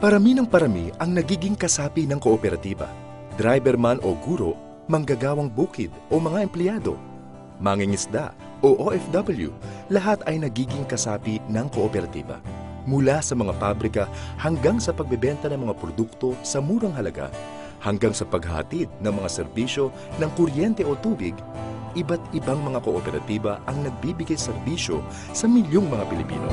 Parami ng parami ang nagiging kasapi ng kooperatiba. Driver man o guro, manggagawang bukid o mga empleyado, mangingisda o OFW, lahat ay nagiging kasapi ng kooperatiba. Mula sa mga pabrika hanggang sa pagbebenta ng mga produkto sa murang halaga, hanggang sa paghatid ng mga serbisyo ng kuryente o tubig, iba't ibang mga kooperatiba ang nagbibigay serbisyo sa milyong mga Pilipino.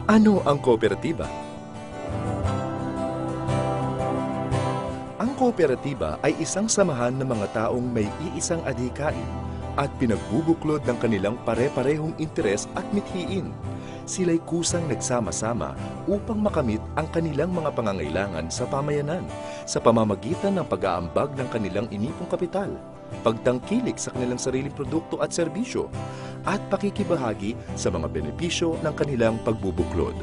Ano ang kooperatiba? Ang kooperatiba ay isang samahan ng mga taong may iisang adhikain at pinagbubuklod ng kanilang pare-parehong interes at mithiin. Sila'y kusang nagsama-sama upang makamit ang kanilang mga pangangailangan sa pamayanan sa pamamagitan ng pag-aambag ng kanilang inipong kapital, pagtangkilik sa kanilang sariling produkto at serbisyo, at pakikibahagi sa mga benepisyo ng kanilang pagbubuklod.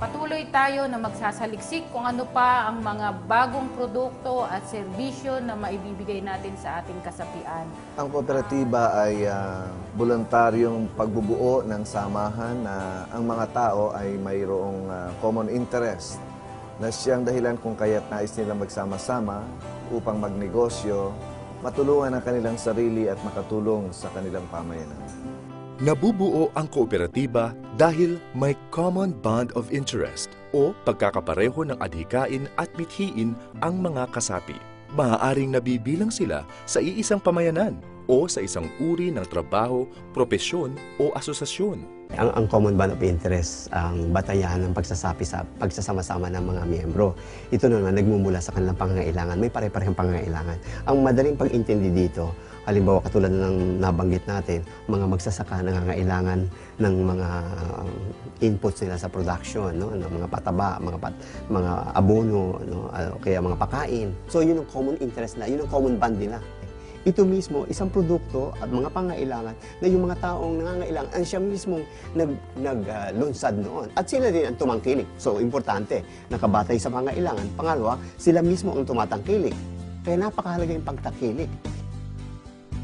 Patuloy tayo na magsasaliksik kung ano pa ang mga bagong produkto at serbisyo na maibibigay natin sa ating kasapian. Ang kooperatiba ay voluntaryong pagbubuo ng samahan na ang mga tao ay mayroong common interest na siyang dahilan kung kaya't nais nilang magsama-sama upang magnegosyo, matulungan ang kanilang sarili at makatulong sa kanilang pamayanan. Nabubuo ang kooperatiba dahil may common bond of interest o pagkakapareho ng adhikain at mithiin ang mga kasapi. Maaaring nabibilang sila sa iisang pamayanan o sa isang uri ng trabaho, propesyon o asosasyon. Ang common bond of interest, ang batayan ng pagsasapi sa pagsasama-sama ng mga miyembro. Ito naman nagmumula sa kanilang pangangailangan. May pare-parehong pangangailangan. Ang madaling pag-intindi dito, halimbawa katulad ng nabanggit natin, mga magsasaka nangangailangan ng mga inputs nila sa production, no? Ng mga pataba, mga abono, no? Kaya mga pakain. So yun ang common interest na, yun ang common bond nila. Ito mismo, isang produkto at mga pangangailangan na yung mga taong nangangailangan, ang siya mismong naglunsad noon. At sila din ang tumangkilik. So, importante, nakabatay sa pangangailangan. Pangalawa, sila mismo ang tumatangkilik. Kaya napakahalaga yung pagtakilik.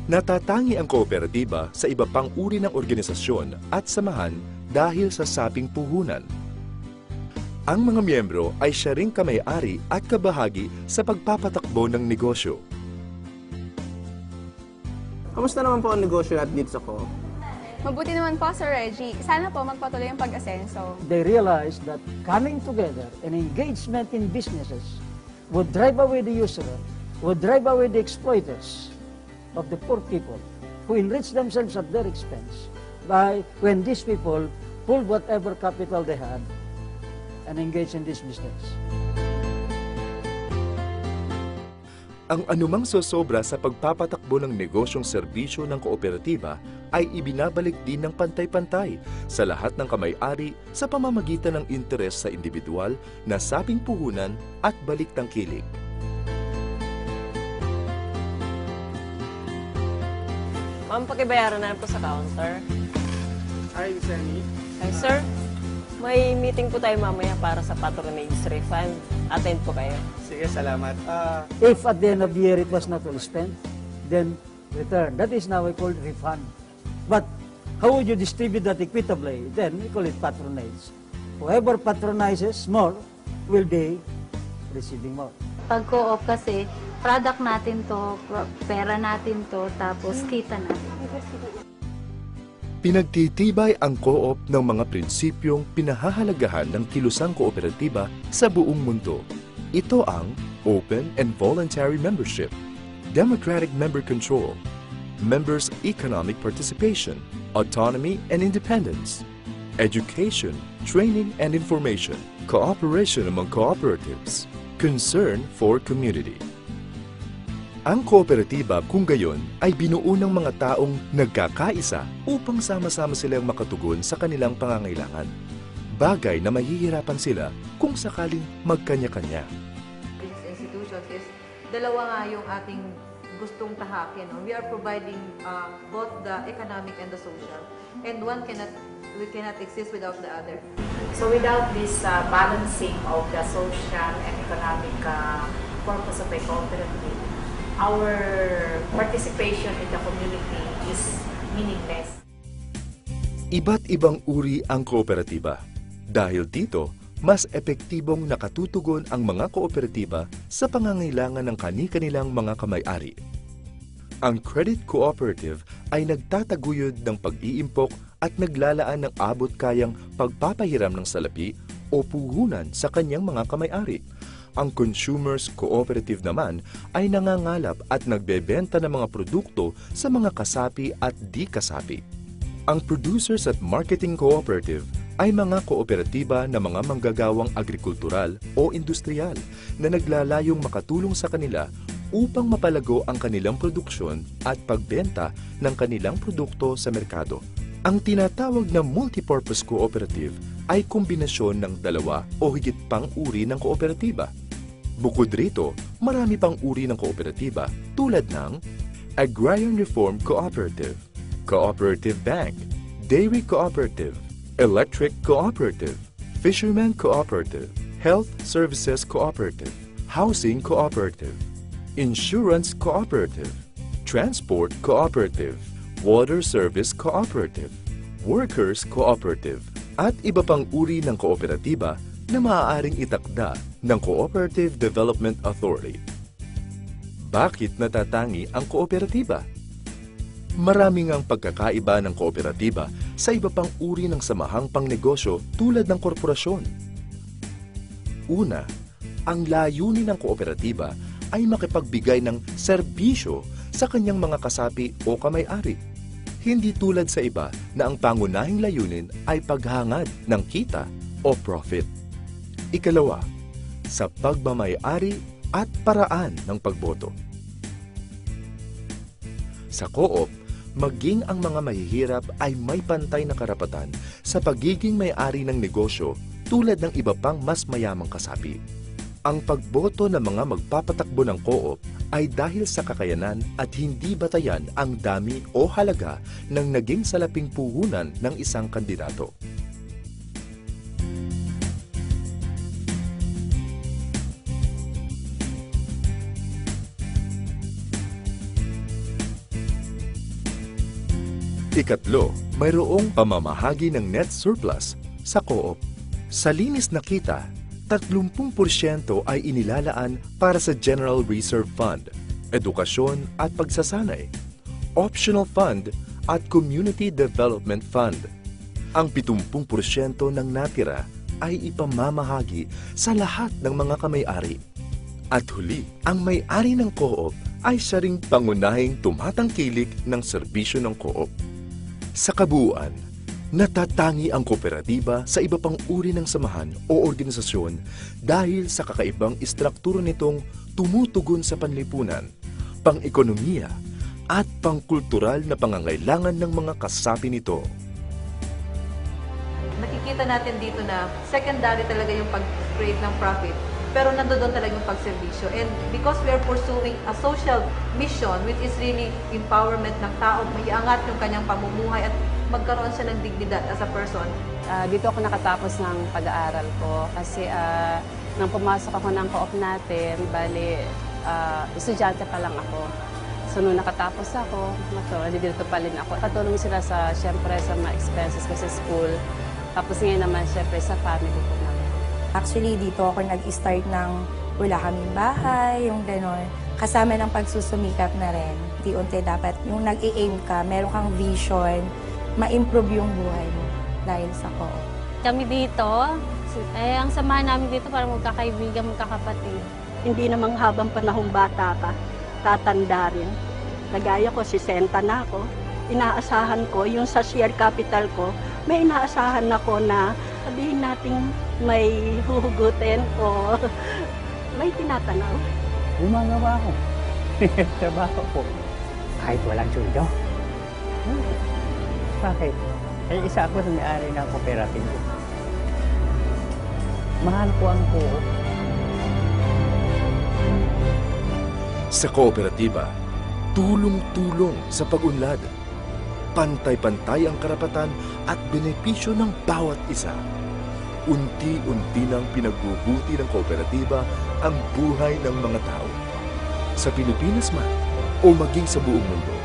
Natatangi ang kooperatiba sa iba pang uri ng organisasyon at samahan dahil sa saping puhunan. Ang mga miyembro ay siya ring kamay-ari at kabahagi sa pagpapatakbo ng negosyo. Kamusta naman po ang negosyo at dito ko? Mabuti naman po, Sir Reggie. Sana po magpatuloy ang pag-asenso. They realized that coming together and engagement in businesses would drive away the usurer, would drive away the exploiters of the poor people who enrich themselves at their expense by when these people pulled whatever capital they had and engaged in this business. Ang anumang sosobra sa pagpapatakbo ng negosyong serbisyo ng kooperatiba ay ibinabalik din ng pantay-pantay sa lahat ng kamay-ari sa pamamagitan ng interes sa individual na saping puhunan at balik tangkilik. Ma'am, pakibayaran na po sa counter. Hi, Sammy. Hi, sir. May meeting po tayo mamaya para sa patronage refund. Attend po kayo. Sige, salamat. If at the end of the year it was not well spent, then return. That is now we call refund. But how would you distribute that equitably? Then we call it patronage. Whoever patronizes more will be receiving more. Pag co-op kasi, product natin to, pera natin to, tapos kita natin. Pinagtitibay ang co-op ng mga prinsipyong pinahahalagahan ng kilusang kooperatiba sa buong mundo. Ito ang Open and Voluntary Membership, Democratic Member Control, Members' Economic Participation, Autonomy and Independence, Education, Training and Information, Cooperation among Cooperatives, Concern for Community. Ang kooperatiba kung gayon ay binuo ng mga taong nagkakaisa upang sama-sama silang makatugon sa kanilang pangangailangan. Bagay na mahihirapan sila kung sakaling magkanya-kanya. This institution is dalawa nga yung ating gustong tahakin. We are providing both the economic and the social. And we cannot exist without the other. So without this balancing of the social and economic purpose of a cooperative, our participation in the community is meaningless. Iba't ibang uri ang kooperatiba. Dahil dito, mas epektibong nakatutugon ang mga kooperatiba sa pangangailangan ng kani-kanilang mga kamay-ari. Ang credit cooperative ay nagtataguyod ng pag-iimpok at naglalaan ng abot kayang pagpapahiram ng salapi o puhunan sa kanyang mga kamay-ari. Ang consumers cooperative naman ay nangangalap at nagbebenta ng mga produkto sa mga kasapi at di kasapi. Ang producers at marketing cooperative ay mga kooperatiba na mga manggagawang agrikultural o industrial na naglalayong makatulong sa kanila upang mapalago ang kanilang produksyon at pagbenta ng kanilang produkto sa merkado. Ang tinatawag na multipurpose cooperative ay kombinasyon ng dalawa o higit pang uri ng kooperatiba. Bukod rito, marami pang uri ng kooperatiba tulad ng Agrarian Reform Cooperative, Cooperative Bank, Dairy Cooperative, Electric Cooperative, Fisherman Cooperative, Health Services Cooperative, Housing Cooperative, Insurance Cooperative, Transport Cooperative, Water Service Cooperative, Workers Cooperative, at iba pang uri ng kooperatiba na maaaring itakda ng Cooperative Development Authority. Bakit natatangi ang kooperatiba? Maraming ang pagkakaiba ng kooperatiba sa iba pang uri ng samahang pangnegosyo tulad ng korporasyon. Una, ang layunin ng kooperatiba ay makipagbigay ng serbisyo sa kanyang mga kasapi o kamay-ari. Hindi tulad sa iba na ang pangunahing layunin ay paghangad ng kita o profit. Ikalawa, sa pagmamay-ari at paraan ng pagboto. Sa co-op, maging ang mga mahihirap ay may pantay na karapatan sa pagiging may-ari ng negosyo tulad ng iba pang mas mayamang kasapi. Ang pagboto ng mga magpapatakbo ng co-op ay dahil sa kakayanan at hindi batayan ang dami o halaga ng naging salaping puhunan ng isang kandidato. Ikatlo, mayroong pamamahagi ng net surplus sa co-op. Sa linis na kita, 30% ay inilalaan para sa General Reserve Fund, edukasyon at pagsasanay, optional fund at community development fund. Ang 70% ng natira ay ipamamahagi sa lahat ng mga kamay-ari. At huli, ang may-ari ng co-op ay siya ring pangunahing tumatangkilik ng serbisyo ng co-op. Sa kabuuan, natatangi ang kooperatiba sa iba pang uri ng samahan o organisasyon dahil sa kakaibang istruktura nitong tumutugon sa panlipunan, pang-ekonomiya at pangkultural na pangangailangan ng mga kasapi nito. Nakikita natin dito na secondary talaga yung pag-create ng profit, pero nandoon talaga yung pagserbisyo. And because we are pursuing a social mission, which is really empowerment ng tao, maiangat yung kanyang pamumuhay at magkaroon siya ng dignidad as a person. Dito ako nakatapos ng pag-aaral ko kasi nang pumasok ako ng co-op natin, bali, estudyante pa lang ako. So, nung nakatapos ako, dito pa rin ako. Katulong sila sa, syempre, sa mga expenses ko sa school. Tapos ngayon naman, syempre, sa family ko naman. Actually, dito ako nag-start ng wala kaming bahay, yung gano'n. Kasama ng pagsusumikap na rin. Unti-unti dapat yung nag-i-aim ka, meron kang vision, ma-improve yung buhay mo dahil sa co-op. Kami dito, ang samahan namin dito para magkakaibigan, magkakapatid. Hindi namang habang panahong bata ka, tatanda rin. Nagaya ko, 60 na ako. Inaasahan ko, yung sa share capital ko, may inaasahan ako na sabihin natin may huhugutin o may tinatanaw. Gumagawa ko. Trabaho ko. Kahit walang sueldo. Bakit? Eh, isa ako sa may-ari ng kooperative. Mahal ko ang co-op. Sa kooperatiba, tulong-tulong sa pag-unlad. Pantay-pantay ang karapatan at benepisyo ng bawat isa. Unti-unti nang pinagbubuti ng kooperatiba ang buhay ng mga tao. Sa Pilipinas man o maging sa buong mundo,